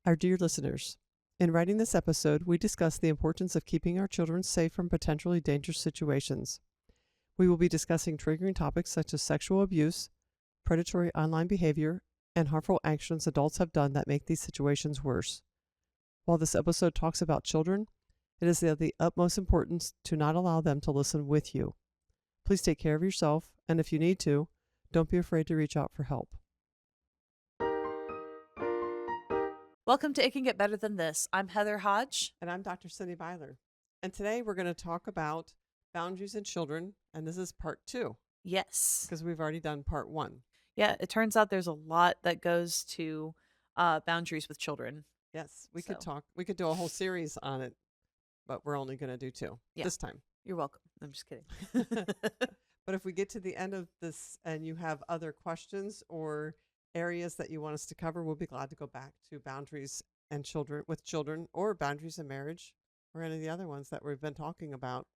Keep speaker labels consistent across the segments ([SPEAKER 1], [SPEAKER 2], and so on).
[SPEAKER 1] Our dear listeners, in writing this episode, we discuss the importance of keeping our children safe from potentially dangerous situations. We will be discussing triggering topics such as sexual abuse, predatory online behavior, and harmful actions adults have done that make these situations worse. While this episode talks about children, it is of the utmost importance to not allow them to listen with you. Please take care of yourself, and if you need to, don't be afraid to reach out for help.
[SPEAKER 2] Welcome to It Can Get Better Than This. I'm Heather Hodge.
[SPEAKER 1] And I'm Dr. Cindy Byler. And today we're going to talk about boundaries in children, and this is part 2.
[SPEAKER 2] Yes.
[SPEAKER 1] Because we've already done part 1.
[SPEAKER 2] Yeah, it turns out there's a lot that goes to boundaries with children.
[SPEAKER 1] Yes, we could do a whole series on it, but we're only going to do 2 this time.
[SPEAKER 2] You're welcome. I'm just kidding.
[SPEAKER 1] But if we get to the end of this and you have other questions or areas that you want us to cover, we'll be glad to go back to boundaries and children or boundaries in marriage or any of the other ones that we've been talking about.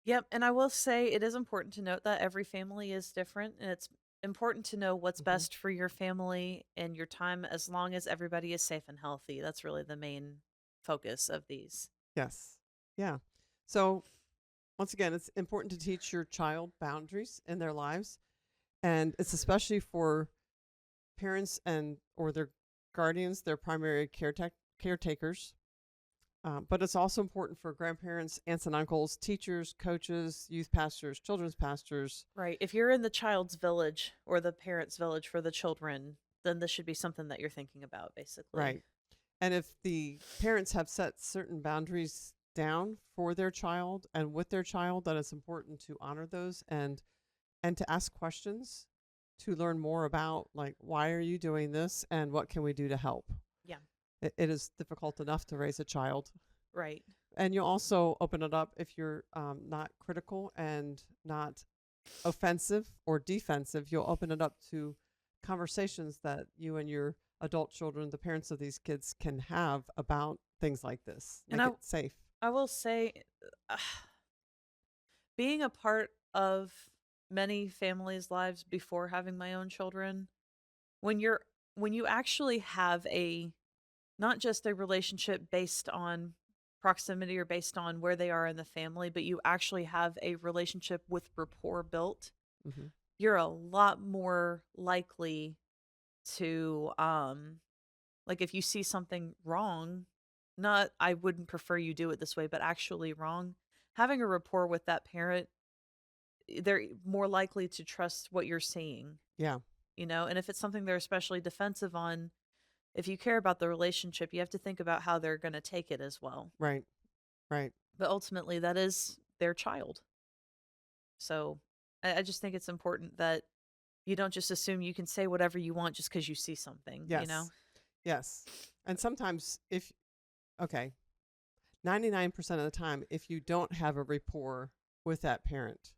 [SPEAKER 2] Yep. And I will say it is important to note that every family is different, and it's important to know what's best for your family and your time, as long as everybody is safe and healthy. That's really the main focus of these.
[SPEAKER 1] Yes. Yeah. So once again, it's important to teach your child boundaries in their lives, and it's especially for parents or their guardians, their primary caretakers. But it's also important for grandparents, aunts and uncles, teachers, coaches, youth pastors, children's pastors.
[SPEAKER 2] Right. If you're in the child's village or the parent's village for the children, then this should be something that you're thinking about, basically.
[SPEAKER 1] Right. And if the parents have set certain boundaries down for their child and with their child, then it's important to honor those and to ask questions to learn more about, like, why are you doing this and what can we do to help?
[SPEAKER 2] Yeah.
[SPEAKER 1] It is difficult enough to raise a child.
[SPEAKER 2] Right.
[SPEAKER 1] And you also open it up if you're not critical and not offensive or defensive. You'll open it up to conversations that you and your adult children, the parents of these kids, can have about things like this. Make it safe.
[SPEAKER 2] I will say, being a part of many families' lives before having my own children, when you actually have not just a relationship based on proximity or based on where they are in the family, but you actually have a relationship with rapport built, you're a lot more likely to, like, if you see something wrong, not I wouldn't prefer you do it this way, but actually wrong, having a rapport with that parent, they're more likely to trust what you're saying.
[SPEAKER 1] Yeah.
[SPEAKER 2] And if it's something they're especially defensive on, if you care about the relationship, you have to think about how they're going to take it as well.
[SPEAKER 1] Right. Right.
[SPEAKER 2] But ultimately, that is their child. So I just think it's important that you don't just assume you can say whatever you want just because you see something,
[SPEAKER 1] Yes. Yes. And sometimes 99% of the time, if you don't have a rapport with that parent,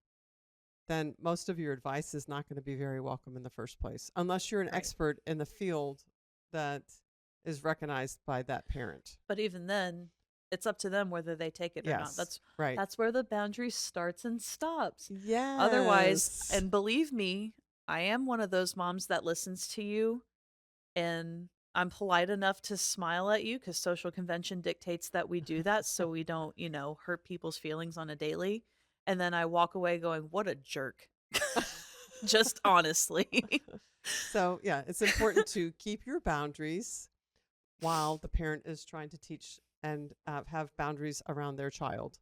[SPEAKER 1] then most of your advice is not going to be very welcome in the first place, unless you're an expert in the field that is recognized by that parent.
[SPEAKER 2] But even then, it's up to them whether they take it or not. That's
[SPEAKER 1] right.
[SPEAKER 2] That's where the boundary starts and stops.
[SPEAKER 1] Yes.
[SPEAKER 2] Otherwise, and believe me, I am one of those moms that listens to you, and I'm polite enough to smile at you because social convention dictates that we do that so we don't, hurt people's feelings on a daily. And then I walk away going, what a jerk. Just honestly.
[SPEAKER 1] So, yeah, it's important to keep your boundaries while the parent is trying to teach and have boundaries around their child.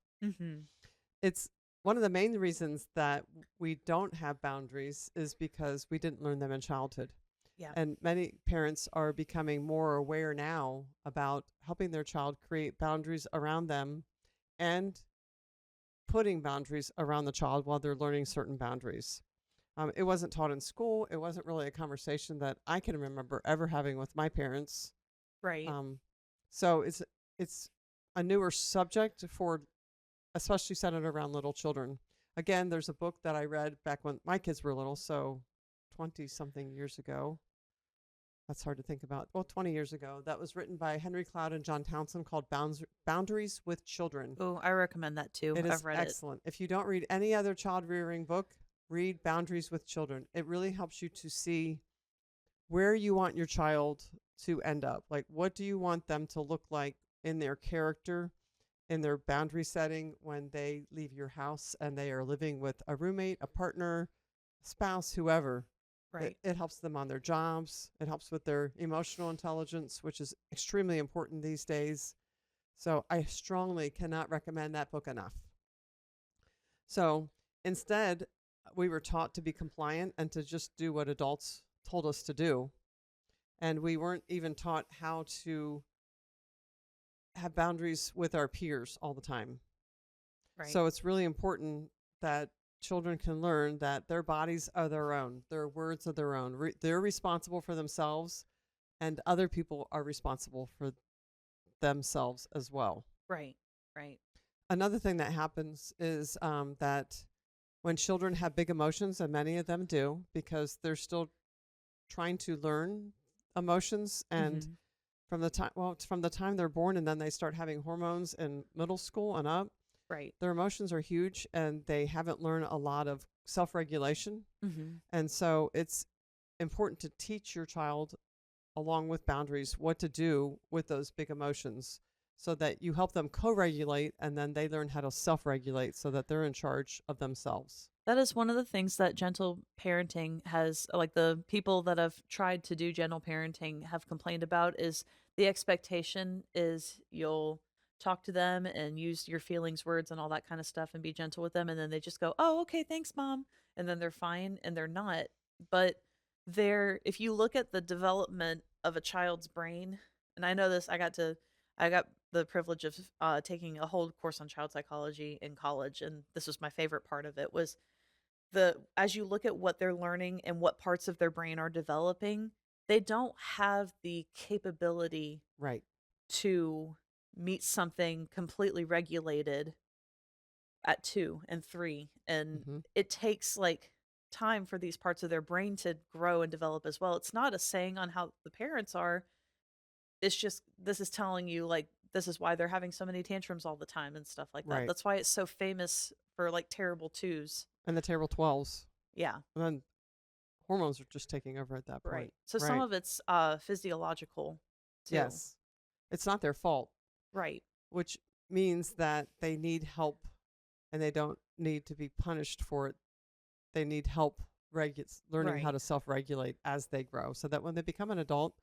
[SPEAKER 1] It's one of the main reasons that we don't have boundaries is because we didn't learn them in childhood.
[SPEAKER 2] Yeah.
[SPEAKER 1] And many parents are becoming more aware now about helping their child create boundaries around them and putting boundaries around the child while they're learning certain boundaries. It wasn't taught in school. It wasn't really a conversation that I can remember ever having with my parents.
[SPEAKER 2] Right.
[SPEAKER 1] So it's a newer subject for, especially centered around little children. Again, there's a book that I read back when my kids were little, so 20-something years ago. That's hard to think about. Well, 20 years ago. That was written by Henry Cloud and John Townsend, called Boundaries with Children.
[SPEAKER 2] Oh, I recommend that too.
[SPEAKER 1] I've read excellent. If you don't read any other child rearing book, read Boundaries with Children. It really helps you to see where you want your child to end up? Like, what do you want them to look like in their character, in their boundary setting when they leave your house and they are living with a roommate, a partner, spouse, whoever?
[SPEAKER 2] Right.
[SPEAKER 1] It helps them on their jobs. It helps with their emotional intelligence, which is extremely important these days. So I strongly cannot recommend that book enough. So instead, we were taught to be compliant and to just do what adults told us to do. And we weren't even taught how to have boundaries with our peers all the time.
[SPEAKER 2] Right.
[SPEAKER 1] So it's really important that children can learn that their bodies are their own, their words are their own. They're responsible for themselves, and other people are responsible for themselves as well.
[SPEAKER 2] Right. Right.
[SPEAKER 1] Another thing that happens is that when children have big emotions, and many of them do, because they're still trying to learn emotions, and
[SPEAKER 2] Mhm.
[SPEAKER 1] from the time they're born, and then they start having hormones in middle school and up,
[SPEAKER 2] Right.
[SPEAKER 1] their emotions are huge, and they haven't learned a lot of self-regulation.
[SPEAKER 2] Mhm.
[SPEAKER 1] And so it's important to teach your child, along with boundaries, what to do with those big emotions so that you help them co-regulate, and then they learn how to self-regulate so that they're in charge of themselves.
[SPEAKER 2] That is one of the things that gentle parenting has, like the people that have tried to do gentle parenting have complained about, is the expectation is you'll talk to them and use your feelings words and all that kind of stuff and be gentle with them, and then they just go, "Oh, okay, thanks, mom." And then they're fine, and they're not. But if you look at the development of a child's brain, and I know this, I got the privilege of taking a whole course on child psychology in college, and this was my favorite part of it, was as you look at what they're learning and what parts of their brain are developing, they don't have the capability
[SPEAKER 1] Right.
[SPEAKER 2] to meet something completely regulated at 2 and 3, and
[SPEAKER 1] Hmm.
[SPEAKER 2] it takes like time for these parts of their brain to grow and develop as well. It's not a saying on how the parents are. It's just, this is telling you, like, this is why they're having so many tantrums all the time and stuff like that.
[SPEAKER 1] Right.
[SPEAKER 2] That's why it's so famous for like terrible twos.
[SPEAKER 1] And the terrible 12s.
[SPEAKER 2] Yeah.
[SPEAKER 1] And then hormones are just taking over at that
[SPEAKER 2] Right.
[SPEAKER 1] point.
[SPEAKER 2] So some
[SPEAKER 1] Right.
[SPEAKER 2] of it's physiological too.
[SPEAKER 1] Yes. It's not their fault,
[SPEAKER 2] Right.
[SPEAKER 1] which means that they need help, and they don't need to be punished for it. They need help learning how
[SPEAKER 2] Right.
[SPEAKER 1] to self-regulate as they grow, so that when they become an adult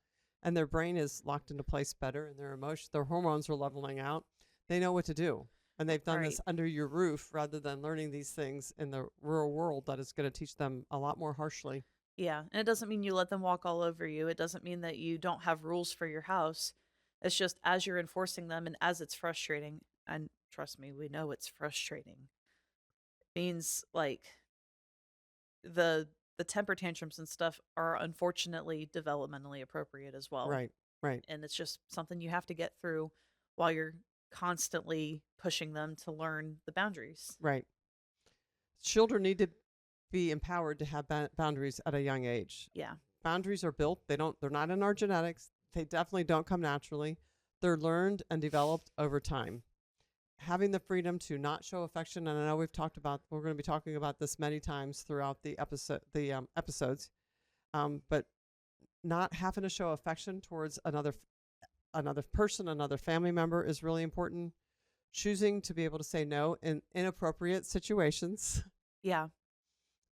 [SPEAKER 1] and their brain is locked into place better, and their hormones are leveling out, they know what to do. And they've done
[SPEAKER 2] Right.
[SPEAKER 1] this under your roof rather than learning these things in the real world that is going to teach them a lot more harshly.
[SPEAKER 2] Yeah. And it doesn't mean you let them walk all over you. It doesn't mean that you don't have rules for your house. It's just as you're enforcing them and as it's frustrating, and trust me, we know it's frustrating. Means like the the temper tantrums and stuff are unfortunately developmentally appropriate as well.
[SPEAKER 1] Right. Right.
[SPEAKER 2] And it's just something you have to get through while you're constantly pushing them to learn the boundaries.
[SPEAKER 1] Right. Children need to be empowered to have boundaries at a young age.
[SPEAKER 2] Yeah.
[SPEAKER 1] Boundaries are built. They're not in our genetics. They definitely don't come naturally. They're learned and developed over time. Having the freedom to not show affection, and I know we're going to be talking about this many times throughout the episodes, but not having to show affection towards another person, another family member, is really important. Choosing to be able to say no in inappropriate situations.
[SPEAKER 2] Yeah.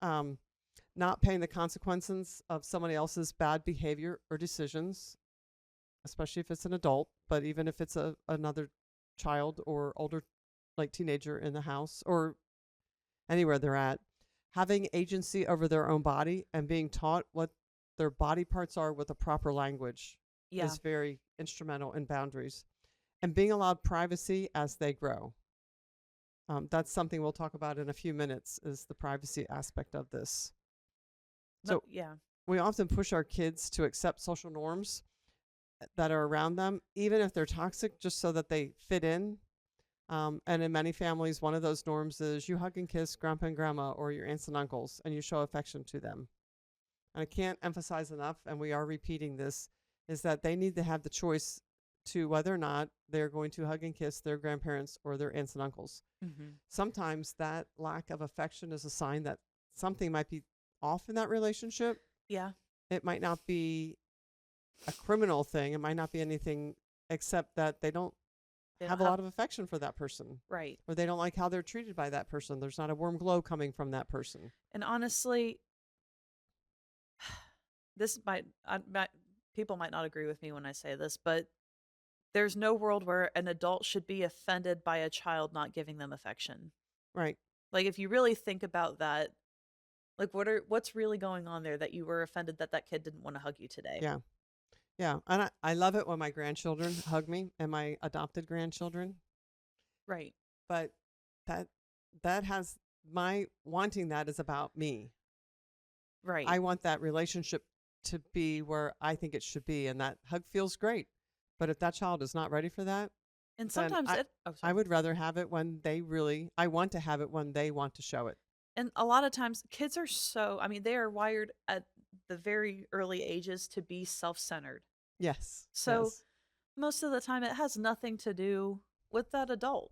[SPEAKER 1] Not paying the consequences of somebody else's bad behavior or decisions, especially if it's an adult, but even if it's another child or older, like teenager in the house or anywhere they're at. Having agency over their own body and being taught what their body parts are with a proper language
[SPEAKER 2] Yeah.
[SPEAKER 1] is very instrumental in boundaries. And being allowed privacy as they grow. That's something we'll talk about in a few minutes, is the privacy aspect of this. So
[SPEAKER 2] Yeah.
[SPEAKER 1] we often push our kids to accept social norms that are around them, even if they're toxic, just so that they fit in. And in many families, one of those norms is you hug and kiss grandpa and grandma or your aunts and uncles, and you show affection to them. And I can't emphasize enough, and we are repeating this, is that they need to have the choice to whether or not they're going to hug and kiss their grandparents or their aunts and uncles.
[SPEAKER 2] Mm-hmm.
[SPEAKER 1] Sometimes that lack of affection is a sign that something might be off in that relationship.
[SPEAKER 2] Yeah.
[SPEAKER 1] It might not be a criminal thing. It might not be anything except that they don't
[SPEAKER 2] They
[SPEAKER 1] have
[SPEAKER 2] don't
[SPEAKER 1] a
[SPEAKER 2] have
[SPEAKER 1] lot of affection for that person,
[SPEAKER 2] right.
[SPEAKER 1] or they don't like how they're treated by that person. There's not a warm glow coming from that person.
[SPEAKER 2] And honestly, this might people might not agree with me when I say this, but there's no world where an adult should be offended by a child not giving them affection.
[SPEAKER 1] Right.
[SPEAKER 2] Like if you really think about that, like what's really going on there that you were offended that that kid didn't want to hug you today?
[SPEAKER 1] Yeah. Yeah. And I love it when my grandchildren hug me and my adopted grandchildren.
[SPEAKER 2] Right.
[SPEAKER 1] But that that has my wanting that is about me.
[SPEAKER 2] Right.
[SPEAKER 1] I want that relationship to be where I think it should be, and that hug feels great. But if that child is not ready for that,
[SPEAKER 2] And
[SPEAKER 1] then
[SPEAKER 2] sometimes it oh
[SPEAKER 1] I
[SPEAKER 2] sorry.
[SPEAKER 1] would rather have it when I want to have it when they want to show it.
[SPEAKER 2] And a lot of times kids are so I mean they are wired at the very early ages to be self-centered.
[SPEAKER 1] Yes.
[SPEAKER 2] So
[SPEAKER 1] Yes.
[SPEAKER 2] most of the time it has nothing to do with that adult.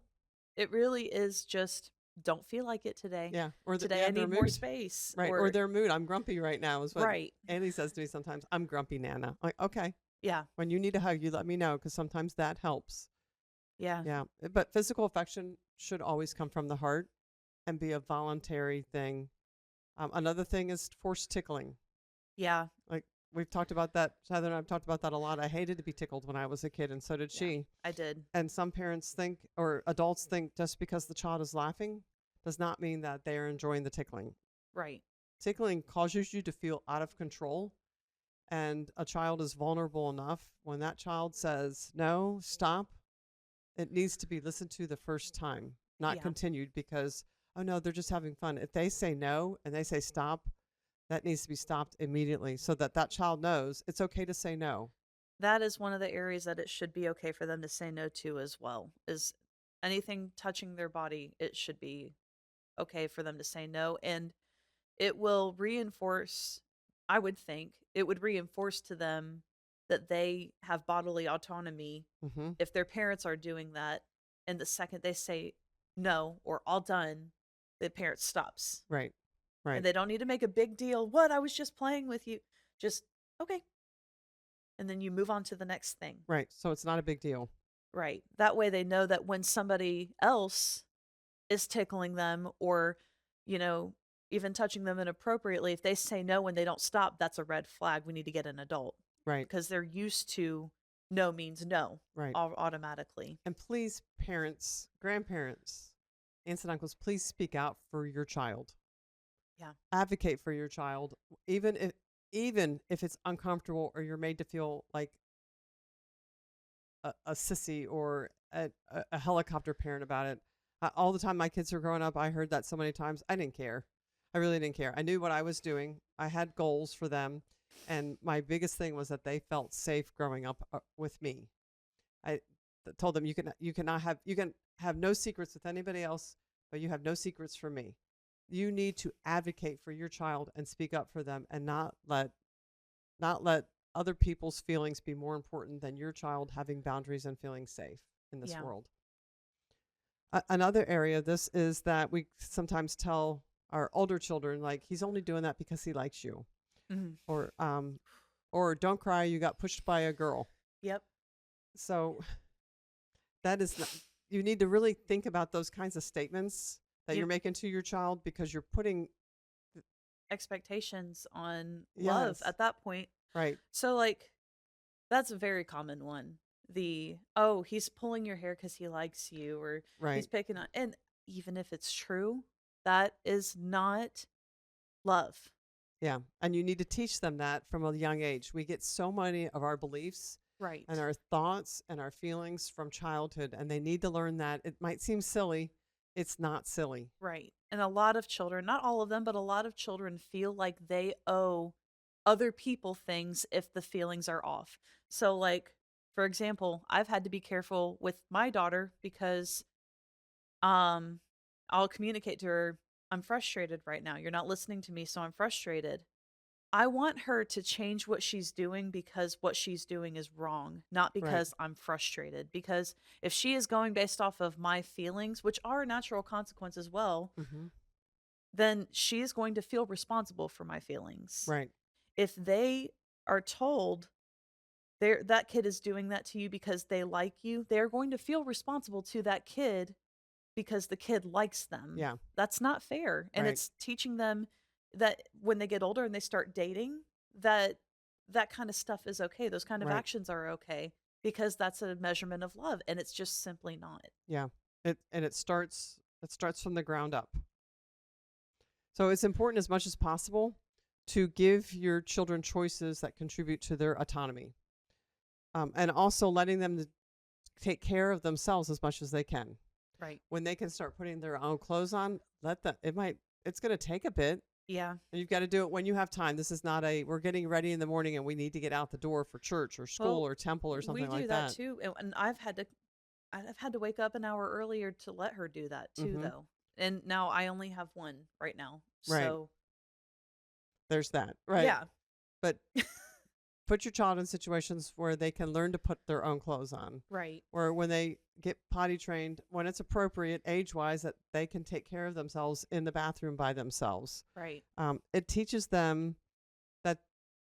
[SPEAKER 2] It really is just don't feel like it today.
[SPEAKER 1] Yeah. Or
[SPEAKER 2] Today I
[SPEAKER 1] their
[SPEAKER 2] need more
[SPEAKER 1] mood.
[SPEAKER 2] space
[SPEAKER 1] Right. Or
[SPEAKER 2] or
[SPEAKER 1] their mood. I'm grumpy right now is what
[SPEAKER 2] right.
[SPEAKER 1] Andy says to me sometimes. I'm grumpy, Nana. I'm like, okay.
[SPEAKER 2] Yeah.
[SPEAKER 1] When you need a hug, you let me know because sometimes that helps.
[SPEAKER 2] Yeah.
[SPEAKER 1] Yeah. But physical affection should always come from the heart and be a voluntary thing. Another thing is forced tickling.
[SPEAKER 2] Yeah.
[SPEAKER 1] Like we've talked about that. Heather and I've talked about that a lot. I hated to be tickled when I was a kid, and so did
[SPEAKER 2] Yeah.
[SPEAKER 1] she.
[SPEAKER 2] I did.
[SPEAKER 1] And some parents think, or adults think, just because the child is laughing does not mean that they are enjoying the tickling.
[SPEAKER 2] Right.
[SPEAKER 1] Tickling causes you to feel out of control, and a child is vulnerable enough when that child says, no, stop. It needs to be listened to the first time, not
[SPEAKER 2] Yeah.
[SPEAKER 1] continued because, oh no, they're just having fun. If they say no and they say stop, that needs to be stopped immediately so that that child knows it's okay to say no.
[SPEAKER 2] That is one of the areas that it should be okay for them to say no to as well. Is anything touching their body, it should be okay for them to say no. And it will reinforce, I would think, it would reinforce to them that they have bodily autonomy
[SPEAKER 1] Mm-hmm.
[SPEAKER 2] if their parents are doing that. And the second they say no or all done, the parent stops.
[SPEAKER 1] Right.
[SPEAKER 2] And
[SPEAKER 1] Right.
[SPEAKER 2] they don't need to make a big deal. What? I was just playing with you. Just, okay. And then you move on to the next thing.
[SPEAKER 1] Right. So it's not a big deal.
[SPEAKER 2] Right. That way they know that when somebody else is tickling them or, you know, even touching them inappropriately, if they say no when they don't stop, that's a red flag. We need to get an adult
[SPEAKER 1] Right.
[SPEAKER 2] because they're used to no means no
[SPEAKER 1] Right.
[SPEAKER 2] automatically.
[SPEAKER 1] And please, parents, grandparents, aunts and uncles, please speak out for your child.
[SPEAKER 2] Yeah.
[SPEAKER 1] Advocate for your child, even if it's uncomfortable or you're made to feel like a sissy or a helicopter parent about it. All the time my kids were growing up, I heard that so many times. I didn't care. I really didn't care. I knew what I was doing. I had goals for them. And my biggest thing was that they felt safe growing up with me. I told them you can have no secrets with anybody else, but you have no secrets from me. You need to advocate for your child and speak up for them and not let other people's feelings be more important than your child having boundaries and feeling safe in this
[SPEAKER 2] Yeah.
[SPEAKER 1] world. Another area of this is that we sometimes tell our older children, like, he's only doing that because he likes you,
[SPEAKER 2] Mhm.
[SPEAKER 1] or don't cry, you got pushed by a girl.
[SPEAKER 2] Yep.
[SPEAKER 1] So that is not, you need to really think about those kinds of statements that
[SPEAKER 2] You-
[SPEAKER 1] you're making to your child because you're putting
[SPEAKER 2] Expectations on love
[SPEAKER 1] yes,
[SPEAKER 2] at that point.
[SPEAKER 1] right,
[SPEAKER 2] So, like, that's a very common one. Oh, he's pulling your hair because he likes you, or he's
[SPEAKER 1] right,
[SPEAKER 2] picking on. And even if it's true, that is not love.
[SPEAKER 1] yeah. And you need to teach them that from a young age. We get so many of our beliefs
[SPEAKER 2] Right.
[SPEAKER 1] and our thoughts and our feelings from childhood, and they need to learn that. It might seem silly, it's not silly.
[SPEAKER 2] Right. And a lot of children, not all of them, but a lot of children feel like they owe other people things if the feelings are off. So, like, for example, I've had to be careful with my daughter because um I'll communicate to her, I'm frustrated right now. You're not listening to me, so I'm frustrated. I want her to change what she's doing because what she's doing is wrong, not
[SPEAKER 1] Right.
[SPEAKER 2] because I'm frustrated. Because if she is going based off of my feelings, which are a natural consequence as well,
[SPEAKER 1] Hmm.
[SPEAKER 2] then she is going to feel responsible for my feelings.
[SPEAKER 1] Right.
[SPEAKER 2] If they are told, that kid is doing that to you because they like you. They're going to feel responsible to that kid because the kid likes them.
[SPEAKER 1] Yeah.
[SPEAKER 2] That's not fair. And
[SPEAKER 1] Right.
[SPEAKER 2] it's teaching them that when they get older and they start dating, that that kind of stuff is okay. Those kind of
[SPEAKER 1] Right.
[SPEAKER 2] actions are okay because that's a measurement of love, and it's just simply not.
[SPEAKER 1] Yeah. It starts from the ground up. So it's important as much as possible to give your children choices that contribute to their autonomy, and also letting them take care of themselves as much as they can.
[SPEAKER 2] Right.
[SPEAKER 1] When they can start putting their own clothes on, let them. It's going to take a bit.
[SPEAKER 2] Yeah.
[SPEAKER 1] And you've got to do it when you have time. This is not we're getting ready in the morning and we need to get out the door for church or school or temple or something
[SPEAKER 2] we do
[SPEAKER 1] like
[SPEAKER 2] that
[SPEAKER 1] that.
[SPEAKER 2] too, and I've had to wake up an hour earlier to let her do that too,
[SPEAKER 1] Mhm.
[SPEAKER 2] though. And now I only have one right now.
[SPEAKER 1] Right.
[SPEAKER 2] So,
[SPEAKER 1] There's that. Right.
[SPEAKER 2] yeah.
[SPEAKER 1] But put your child in situations where they can learn to put their own clothes on,
[SPEAKER 2] Right.
[SPEAKER 1] or when they get potty trained, when it's appropriate age-wise, that they can take care of themselves in the bathroom by themselves.
[SPEAKER 2] Right.
[SPEAKER 1] It teaches them that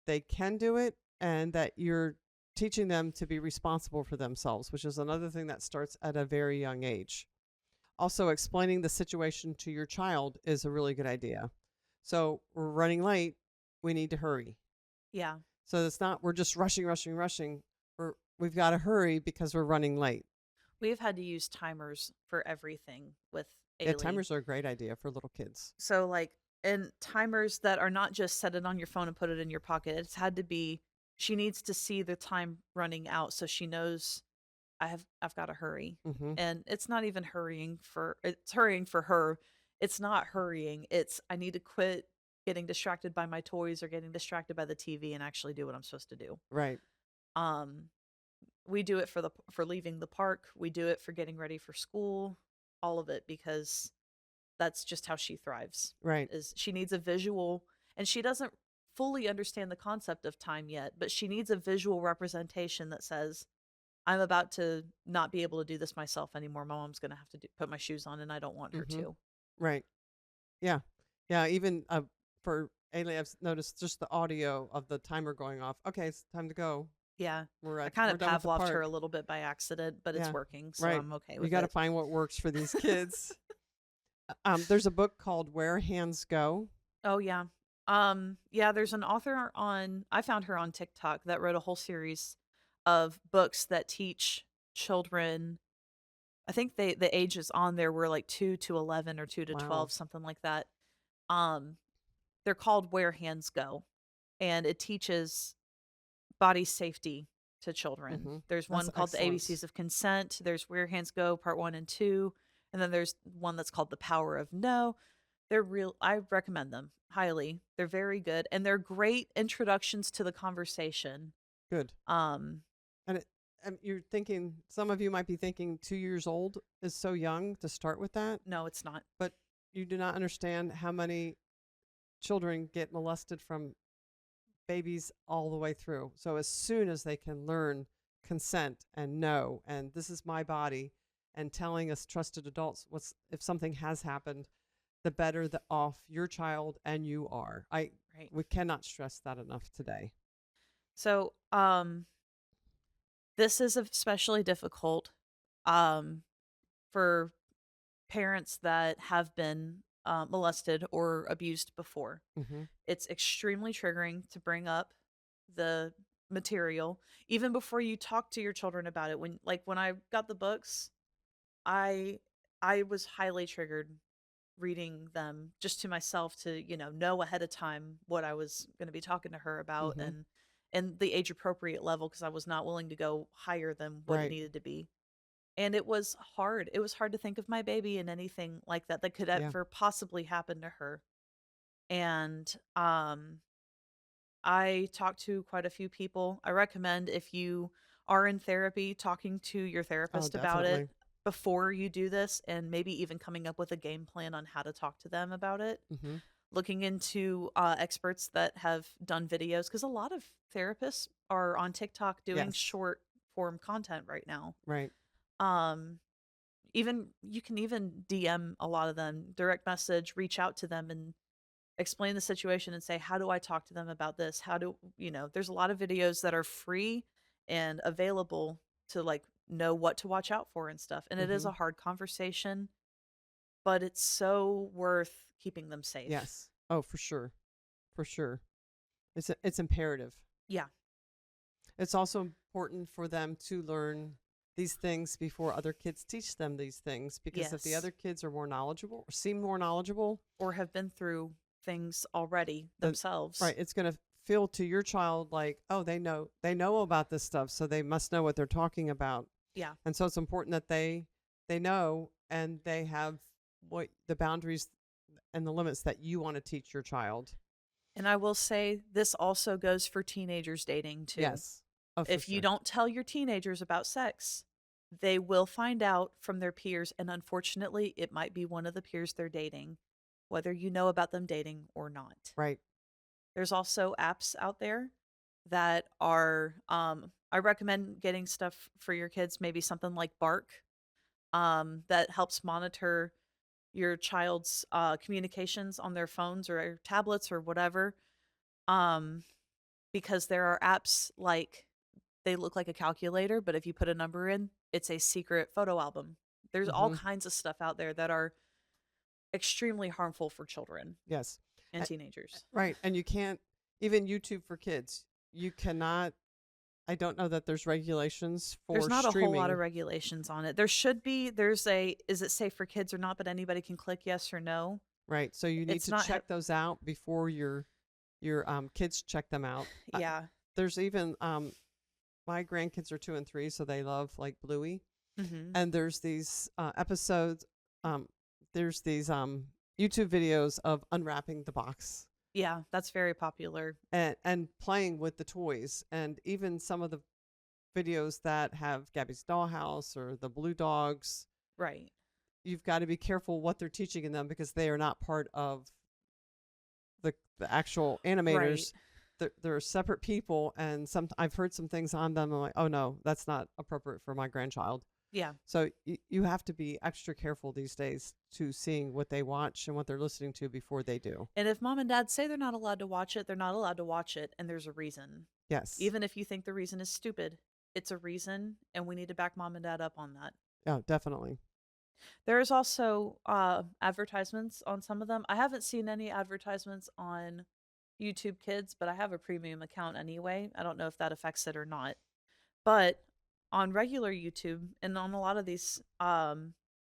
[SPEAKER 1] they can do it and that you're teaching them to be responsible for themselves, which is another thing that starts at a very young age. Also, explaining the situation to your child is a really good idea. So we're running late. We need to hurry.
[SPEAKER 2] Yeah.
[SPEAKER 1] So it's not we're just rushing. We've got to hurry because we're running late.
[SPEAKER 2] We've had to use timers for everything with
[SPEAKER 1] Yeah,
[SPEAKER 2] Ailey.
[SPEAKER 1] timers are a great idea for little kids.
[SPEAKER 2] So like, and timers that are not just set it on your phone and put it in your pocket. It's had to be, she needs to see the time running out so she knows I've got to hurry.
[SPEAKER 1] Mm-hmm.
[SPEAKER 2] And it's not even it's hurrying for her. It's not hurrying. It's I need to quit getting distracted by my toys or getting distracted by the TV and actually do what I'm supposed to do.
[SPEAKER 1] Right.
[SPEAKER 2] Um we do it for leaving the park. We do it for getting ready for school. All of it because that's just how she thrives.
[SPEAKER 1] Right.
[SPEAKER 2] Is she needs a visual, and she doesn't fully understand the concept of time yet, but she needs a visual representation that says I'm about to not be able to do this myself anymore. My mom's going to have to put my shoes on and I don't want her
[SPEAKER 1] Mm-hmm.
[SPEAKER 2] to.
[SPEAKER 1] Right. Yeah. Yeah. Even for Ailey, I've noticed just the audio of the timer going off. Okay, it's time to go.
[SPEAKER 2] Yeah.
[SPEAKER 1] We're
[SPEAKER 2] I kind
[SPEAKER 1] we're
[SPEAKER 2] of
[SPEAKER 1] done with the
[SPEAKER 2] Pavloved her
[SPEAKER 1] park.
[SPEAKER 2] a little bit by accident, but it's
[SPEAKER 1] Yeah.
[SPEAKER 2] working, so
[SPEAKER 1] Right.
[SPEAKER 2] I'm okay
[SPEAKER 1] You
[SPEAKER 2] with
[SPEAKER 1] got to
[SPEAKER 2] it.
[SPEAKER 1] find what works for these kids. There's a book called Where Hands Go.
[SPEAKER 2] Oh yeah. Yeah, there's an author I found her on TikTok that wrote a whole series of books that teach children. I think the ages on there were like 2 to 11 or 2 to
[SPEAKER 1] Wow.
[SPEAKER 2] 12, something like that. Um they're called Where Hands Go, and it teaches body safety to children.
[SPEAKER 1] Mm-hmm.
[SPEAKER 2] There's
[SPEAKER 1] That's
[SPEAKER 2] one called the
[SPEAKER 1] excellent.
[SPEAKER 2] ABCs of Consent. There's Where Hands Go Part 1 and 2, and then there's one that's called The Power of No. They're real. I recommend them highly. They're very good, and they're great introductions to the conversation.
[SPEAKER 1] Good.
[SPEAKER 2] Um,
[SPEAKER 1] And you're thinking, some of you might be thinking 2 years old is so young to start with that,
[SPEAKER 2] no, it's not.
[SPEAKER 1] but you do not understand how many children get molested from babies all the way through. So as soon as they can learn consent and know, and this is my body, and telling us trusted adults if something has happened, the better off your child and you are.
[SPEAKER 2] Right.
[SPEAKER 1] We cannot stress that enough today.
[SPEAKER 2] So, this is especially difficult, for parents that have been molested or abused before.
[SPEAKER 1] Mm-hmm.
[SPEAKER 2] It's extremely triggering to bring up the material even before you talk to your children about it. When I got the books, I I was highly triggered reading them just to myself to, know ahead of time what I was going to be talking to her about,
[SPEAKER 1] Mm-hmm.
[SPEAKER 2] and the age appropriate level because I was not willing to go higher than what it
[SPEAKER 1] Right.
[SPEAKER 2] needed to be. And it was hard. It was hard to think of my baby and anything like that could
[SPEAKER 1] Yeah.
[SPEAKER 2] ever possibly happen to her. And I talked to quite a few people. I recommend if you are in therapy, talking to your
[SPEAKER 1] Oh,
[SPEAKER 2] therapist about
[SPEAKER 1] definitely.
[SPEAKER 2] it before you do this, and maybe even coming up with a game plan on how to talk to them about it.
[SPEAKER 1] Mm-hmm.
[SPEAKER 2] Looking into experts that have done videos, because a lot of therapists are on TikTok doing
[SPEAKER 1] Yes.
[SPEAKER 2] short form content right now.
[SPEAKER 1] Right.
[SPEAKER 2] Um, even you can even DM a lot of them, direct message, reach out to them and explain the situation and say, how do I talk to them about this? How do, there's a lot of videos that are free and available to like know what to watch out for and stuff. And it is
[SPEAKER 1] Mm-hmm.
[SPEAKER 2] a hard conversation, but it's so worth keeping them safe.
[SPEAKER 1] Yes. Oh, for sure. For sure. It's imperative.
[SPEAKER 2] Yeah.
[SPEAKER 1] It's also important for them to learn these things before other kids teach them these things, because if the
[SPEAKER 2] Yes.
[SPEAKER 1] other kids are more knowledgeable or seem more knowledgeable,
[SPEAKER 2] Or have been through things already
[SPEAKER 1] then
[SPEAKER 2] themselves.
[SPEAKER 1] right, it's going to feel to your child like, oh, they know about this stuff, so they must know what they're talking about.
[SPEAKER 2] Yeah.
[SPEAKER 1] And so it's important that they know, and they have what the boundaries and the limits that you want to teach your child.
[SPEAKER 2] And I will say this also goes for teenagers dating too.
[SPEAKER 1] Yes. Oh, for
[SPEAKER 2] If you
[SPEAKER 1] sure.
[SPEAKER 2] don't tell your teenagers about sex, they will find out from their peers. And unfortunately, it might be one of the peers they're dating, whether you know about them dating or not.
[SPEAKER 1] Right.
[SPEAKER 2] There's also apps out there that are, I recommend getting stuff for your kids, maybe something like Bark, that helps monitor your child's communications on their phones or tablets or whatever. Um, because there are apps like they look like a calculator, but if you put a number in, it's a secret photo album. There's all
[SPEAKER 1] Mm-hmm.
[SPEAKER 2] kinds of stuff out there that are extremely harmful for children
[SPEAKER 1] Yes.
[SPEAKER 2] and
[SPEAKER 1] Uh,
[SPEAKER 2] teenagers.
[SPEAKER 1] right. And you can't, even YouTube for kids, you cannot, I don't know that there's regulations
[SPEAKER 2] There's
[SPEAKER 1] for
[SPEAKER 2] not a whole lot of
[SPEAKER 1] streaming.
[SPEAKER 2] regulations on it. There should be. There's a, is it safe for kids or not? But anybody can click yes or no.
[SPEAKER 1] Right. So you need
[SPEAKER 2] It's
[SPEAKER 1] to
[SPEAKER 2] not,
[SPEAKER 1] check those out before your kids check them out.
[SPEAKER 2] yeah.
[SPEAKER 1] There's even my grandkids are 2 and 3, so they love like Bluey.
[SPEAKER 2] Mm-hmm.
[SPEAKER 1] And there's these episodes. There's these YouTube videos of unwrapping the box
[SPEAKER 2] Yeah, that's very popular.
[SPEAKER 1] and playing with the toys, and even some of the videos that have Gabby's Dollhouse or the Blue Dogs.
[SPEAKER 2] Right.
[SPEAKER 1] You've got to be careful what they're teaching in them, because they are not part of the actual
[SPEAKER 2] Right.
[SPEAKER 1] animators. They're separate people, and I've heard some things on them. I'm like, oh no, that's not appropriate for my grandchild.
[SPEAKER 2] Yeah.
[SPEAKER 1] So you have to be extra careful these days to seeing what they watch and what they're listening to before they do.
[SPEAKER 2] And if mom and dad say they're not allowed to watch it, they're not allowed to watch it, and there's a reason.
[SPEAKER 1] Yes.
[SPEAKER 2] Even if you think the reason is stupid, it's a reason, and we need to back mom and dad up on that.
[SPEAKER 1] Oh, definitely.
[SPEAKER 2] There is also advertisements on some of them. I haven't seen any advertisements on YouTube Kids, but I have a premium account anyway. I don't know if that affects it or not. But on regular YouTube and on a lot of these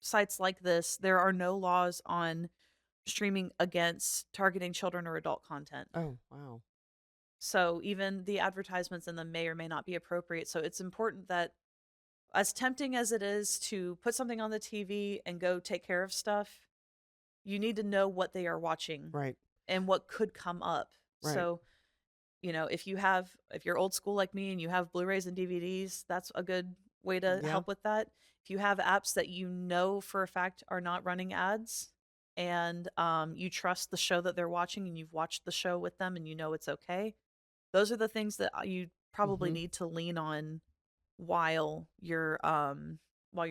[SPEAKER 2] sites like this, there are no laws on streaming against targeting children or adult content.
[SPEAKER 1] Oh, wow.
[SPEAKER 2] So even the advertisements in them may or may not be appropriate. So it's important that, as tempting as it is to put something on the TV and go take care of stuff, you need to know what they are watching
[SPEAKER 1] Right.
[SPEAKER 2] and what could come up.
[SPEAKER 1] Right.
[SPEAKER 2] So, if you're old school like me and you have Blu-rays and DVDs, that's a good way to
[SPEAKER 1] Yeah.
[SPEAKER 2] help with that. If you have apps that you know for a fact are not running ads, and you trust the show that they're watching and you've watched the show with them and you know it's okay, those are the things that you probably
[SPEAKER 1] Mhm.
[SPEAKER 2] need to lean on while you're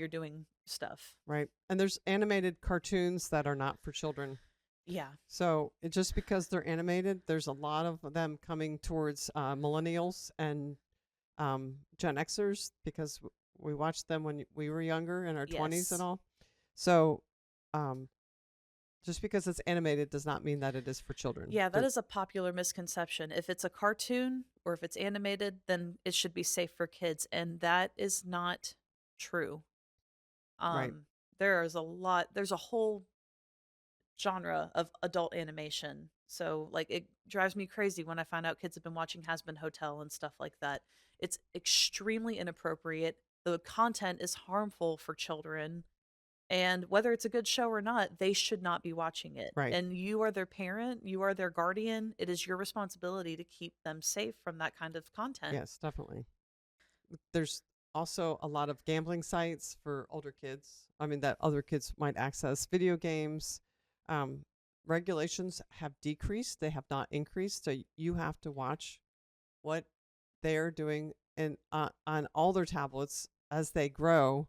[SPEAKER 2] doing stuff.
[SPEAKER 1] Right. And there's animated cartoons that are not for children.
[SPEAKER 2] Yeah.
[SPEAKER 1] So just because they're animated, there's a lot of them coming towards millennials and Gen Xers, because we watched them when we were younger, in our 20s
[SPEAKER 2] Yes.
[SPEAKER 1] and all. So just because it's animated does not mean that it is for children.
[SPEAKER 2] Yeah, that is a popular misconception. If it's a cartoon or if it's animated, then it should be safe for kids, and that is not true.
[SPEAKER 1] Right.
[SPEAKER 2] There's a whole genre of adult animation. So like it drives me crazy when I find out kids have been watching Has Been Hotel and stuff like that. It's extremely inappropriate. The content is harmful for children. And whether it's a good show or not, they should not be watching it.
[SPEAKER 1] Right.
[SPEAKER 2] And you are their parent, you are their guardian. It is your responsibility to keep them safe from that kind of content.
[SPEAKER 1] Yes, definitely. There's also a lot of gambling sites for older kids. I mean, that other kids might access video games. Regulations have decreased, they have not increased. So you have to watch what they're doing on all their tablets as they grow.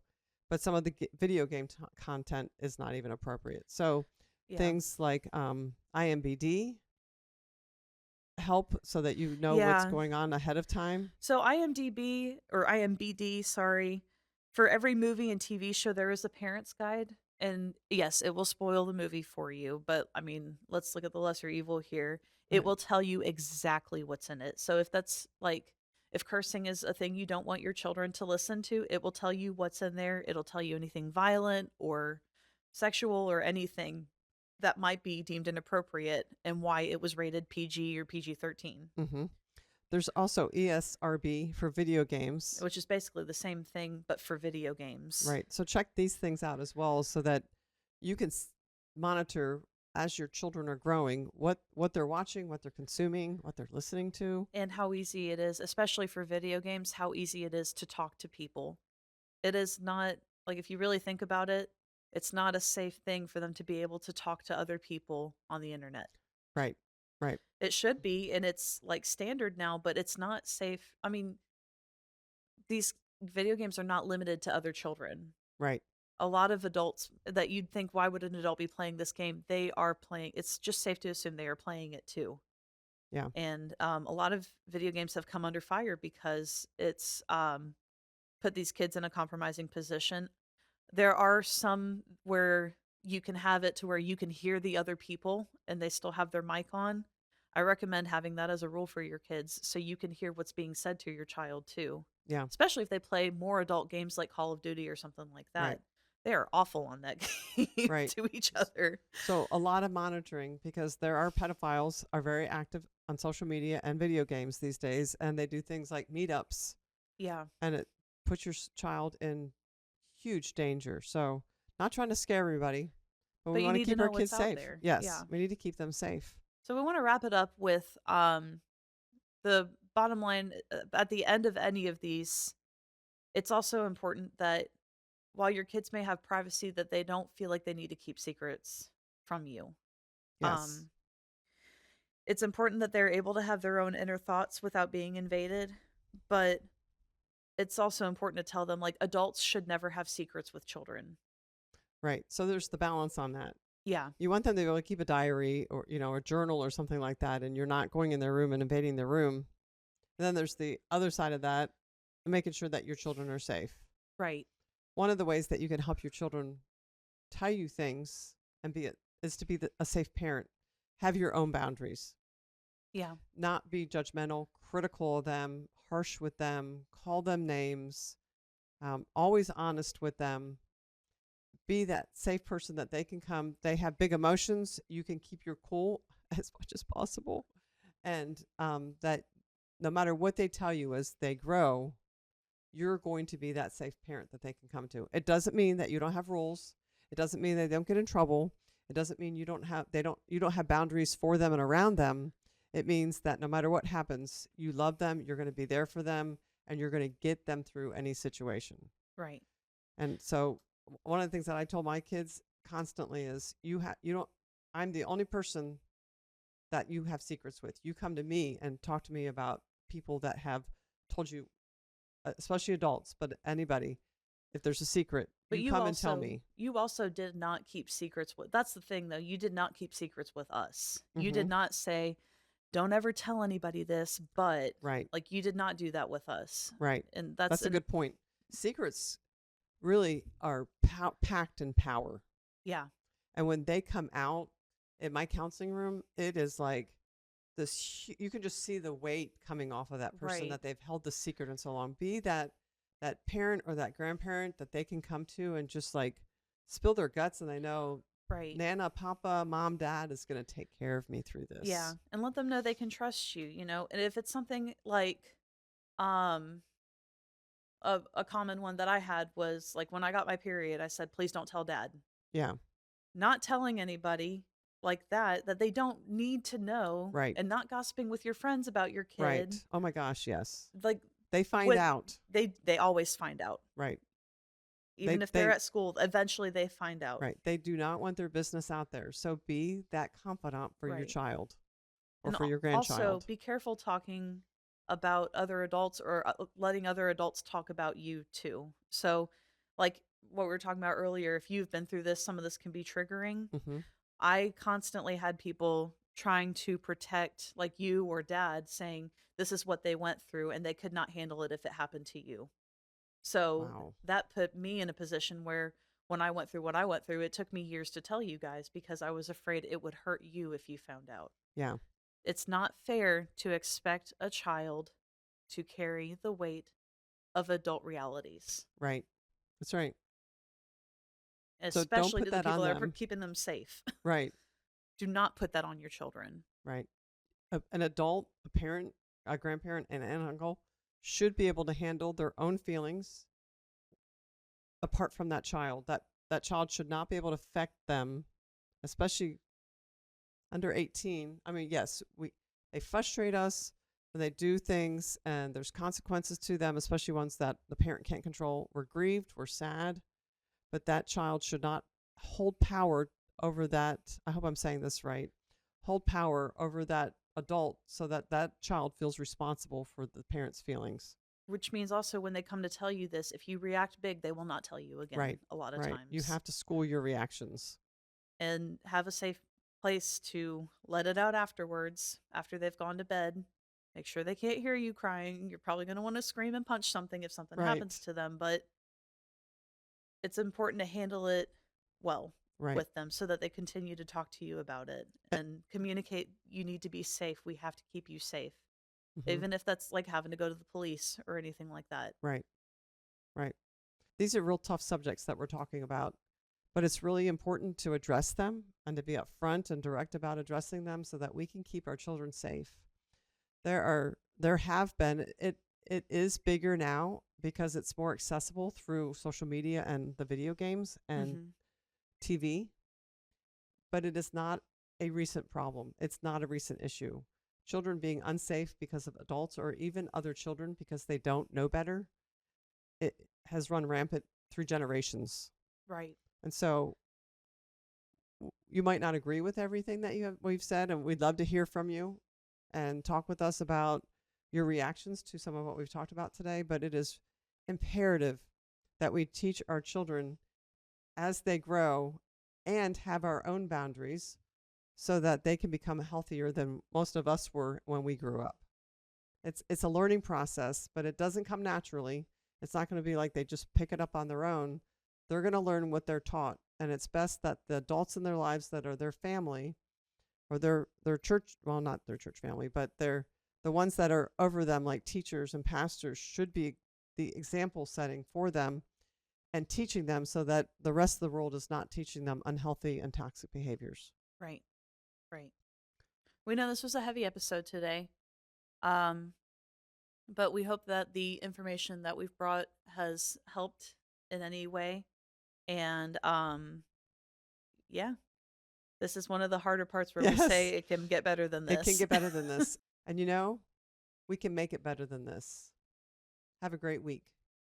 [SPEAKER 1] But some of the video game content is not even appropriate. So
[SPEAKER 2] Yeah.
[SPEAKER 1] things like IMBD, help so that you know what's
[SPEAKER 2] Yeah.
[SPEAKER 1] going on ahead of time?
[SPEAKER 2] So IMBD, sorry, for every movie and TV show there is a parent's guide. And yes, it will spoil the movie for you, but I mean, let's look at the lesser evil here. It
[SPEAKER 1] Right.
[SPEAKER 2] will tell you exactly what's in it. So if that's like if cursing is a thing you don't want your children to listen to, it will tell you what's in there. It'll tell you anything violent or sexual or anything that might be deemed inappropriate and why it was rated PG or PG-13.
[SPEAKER 1] Mm-hmm. There's also ESRB for video games.
[SPEAKER 2] Which is basically the same thing, but for video games.
[SPEAKER 1] Right. So check these things out as well so that you can monitor as your children are growing what they're watching, what they're consuming, what they're listening to.
[SPEAKER 2] And how easy it is, especially for video games, how easy it is to talk to people. It is not, like, if you really think about it, it's not a safe thing for them to be able to talk to other people on the internet.
[SPEAKER 1] Right. Right.
[SPEAKER 2] It should be, and it's like standard now, but it's not safe. I mean, these video games are not limited to other children.
[SPEAKER 1] Right.
[SPEAKER 2] A lot of adults that you'd think, why would an adult be playing this game? They are playing. It's just safe to assume they are playing it too.
[SPEAKER 1] Yeah.
[SPEAKER 2] And a lot of video games have come under fire because it's put these kids in a compromising position. There are some where you can have it to where you can hear the other people and they still have their mic on. I recommend having that as a rule for your kids so you can hear what's being said to your child too.
[SPEAKER 1] Yeah.
[SPEAKER 2] Especially if they play more adult games like Call of Duty or something like that.
[SPEAKER 1] Right.
[SPEAKER 2] They are awful on that game
[SPEAKER 1] Right.
[SPEAKER 2] to each other.
[SPEAKER 1] So a lot of monitoring because there are pedophiles are very active on social media and video games these days, and they do things like meetups,
[SPEAKER 2] Yeah.
[SPEAKER 1] and it puts your child in huge danger. So not trying to scare everybody, but we
[SPEAKER 2] you
[SPEAKER 1] want to
[SPEAKER 2] need to
[SPEAKER 1] keep
[SPEAKER 2] know
[SPEAKER 1] our kids
[SPEAKER 2] what's out
[SPEAKER 1] safe.
[SPEAKER 2] there.
[SPEAKER 1] Yes,
[SPEAKER 2] Yeah.
[SPEAKER 1] we need to keep them safe.
[SPEAKER 2] So we want to wrap it up with the bottom line at the end of any of these. It's also important that while your kids may have privacy, that they don't feel like they need to keep secrets from you.
[SPEAKER 1] Yes.
[SPEAKER 2] It's important that they're able to have their own inner thoughts without being invaded, but it's also important to tell them, like, adults should never have secrets with children.
[SPEAKER 1] Right. So there's the balance on that.
[SPEAKER 2] Yeah.
[SPEAKER 1] You want them to be able to keep a diary or, a journal or something like that, and you're not going in their room and invading their room. And then there's the other side of that, making sure that your children are safe.
[SPEAKER 2] Right.
[SPEAKER 1] One of the ways that you can help your children tell you things and is to be a safe parent. Have your own boundaries.
[SPEAKER 2] Yeah.
[SPEAKER 1] Not be judgmental, critical of them, harsh with them, call them names, always honest with them. Be that safe person that they can come. They have big emotions. You can keep your cool as much as possible. And that no matter what they tell you as they grow, you're going to be that safe parent that they can come to. It doesn't mean that you don't have rules. It doesn't mean they don't get in trouble. It doesn't mean you don't have boundaries for them and around them. It means that no matter what happens, you love them, you're going to be there for them, and you're going to get them through any situation.
[SPEAKER 2] Right.
[SPEAKER 1] And so one of the things that I told my kids constantly is I'm the only person that you have secrets with. You come to me and talk to me about people that have told you, especially adults, but anybody, if there's a secret,
[SPEAKER 2] But
[SPEAKER 1] you come and tell me.
[SPEAKER 2] You also did not keep secrets with. That's the thing, though. You did not keep secrets with us. You did not say, "Don't ever tell anybody this." But
[SPEAKER 1] Right.
[SPEAKER 2] like, you did not do that with us.
[SPEAKER 1] Right.
[SPEAKER 2] And
[SPEAKER 1] That's a good point. Secrets really are packed in power.
[SPEAKER 2] Yeah.
[SPEAKER 1] And when they come out in my counseling room, it is like this. You can just see the weight coming off of that person
[SPEAKER 2] Right.
[SPEAKER 1] that they've held the secret in so long. Be that parent or that grandparent that they can come to and just like spill their guts, and they know,
[SPEAKER 2] Right.
[SPEAKER 1] Nana, Papa, Mom, Dad is going to take care of me through this.
[SPEAKER 2] Yeah. And let them know they can trust you, And if it's something like, a common one that I had was like when I got my period, I said, "Please don't tell Dad."
[SPEAKER 1] Yeah.
[SPEAKER 2] Not telling anybody like that they don't need to know.
[SPEAKER 1] Right.
[SPEAKER 2] And not gossiping with your friends about your kid.
[SPEAKER 1] Right. Oh my gosh, yes.
[SPEAKER 2] Like,
[SPEAKER 1] They find out.
[SPEAKER 2] They always find out.
[SPEAKER 1] Right.
[SPEAKER 2] Even if they're at school, eventually they find out.
[SPEAKER 1] Right. They do not want their business out there. So be that confidant for your
[SPEAKER 2] Right.
[SPEAKER 1] child or
[SPEAKER 2] And
[SPEAKER 1] for your grandchild.
[SPEAKER 2] Also, be careful talking about other adults or letting other adults talk about you too. So, like what we were talking about earlier, if you've been through this, some of this can be triggering.
[SPEAKER 1] Mhm.
[SPEAKER 2] I constantly had people trying to protect, like you or dad, saying this is what they went through and they could not handle it if it happened to you. So
[SPEAKER 1] Wow.
[SPEAKER 2] that put me in a position where when I went through what I went through, it took me years to tell you guys because I was afraid it would hurt you if you found out.
[SPEAKER 1] Yeah.
[SPEAKER 2] It's not fair to expect a child to carry the weight of adult realities,
[SPEAKER 1] Right. That's right. So don't
[SPEAKER 2] especially
[SPEAKER 1] put
[SPEAKER 2] to the
[SPEAKER 1] that
[SPEAKER 2] people
[SPEAKER 1] on
[SPEAKER 2] that are
[SPEAKER 1] them.
[SPEAKER 2] keeping them safe.
[SPEAKER 1] Right.
[SPEAKER 2] Do not put that on your children.
[SPEAKER 1] Right. An adult, a parent, a grandparent, and an uncle should be able to handle their own feelings apart from that child. That child should not be able to affect them, especially under 18. I mean, yes, they frustrate us when they do things and there's consequences to them, especially ones that the parent can't control. We're grieved, we're sad, but that child should not hold power over that. I hope I'm saying this right. Hold power over that adult so that that child feels responsible for the parent's feelings.
[SPEAKER 2] Which means also when they come to tell you this, if you react big, they will not tell you again
[SPEAKER 1] Right.
[SPEAKER 2] a lot of
[SPEAKER 1] Right.
[SPEAKER 2] times.
[SPEAKER 1] You have to school your reactions.
[SPEAKER 2] And have a safe place to let it out afterwards, after they've gone to bed. Make sure they can't hear you crying. You're probably going to want to scream and punch something if something happens
[SPEAKER 1] Right.
[SPEAKER 2] to them, but it's important to handle it well
[SPEAKER 1] Right.
[SPEAKER 2] with them so that they continue to talk to you about it and communicate. You need to be safe. We have to keep you safe.
[SPEAKER 1] Mm-hmm.
[SPEAKER 2] Even if that's like having to go to the police or anything like that.
[SPEAKER 1] Right. Right. These are real tough subjects that we're talking about, but it's really important to address them and to be upfront and direct about addressing them so that we can keep our children safe. There have been, it is bigger now because it's more accessible through social media and the video games and TV, but it is not a recent problem. It's not a recent issue. Children being unsafe because of adults or even other children because they don't know better, it has run rampant through generations.
[SPEAKER 2] Right.
[SPEAKER 1] And so you might not agree with everything that we've said, and we'd love to hear from you and talk with us about your reactions to some of what we've talked about today. But it is imperative that we teach our children as they grow and have our own boundaries so that they can become healthier than most of us were when we grew up. It's a learning process, but it doesn't come naturally. It's not going to be like they just pick it up on their own. They're going to learn what they're taught, and it's best that the adults in their lives that are their family or their church, well, not their church family, but they're the ones that are over them, like teachers and pastors, should be the example setting for them and teaching them so that the rest of the world is not teaching them unhealthy and toxic behaviors.
[SPEAKER 2] Right. Right. We know this was a heavy episode today. But we hope that the information that we've brought has helped in any way. And yeah, this is one of the harder parts where we say it can get better than this.
[SPEAKER 1] It can get better than this. And we can make it better than this. Have a great week.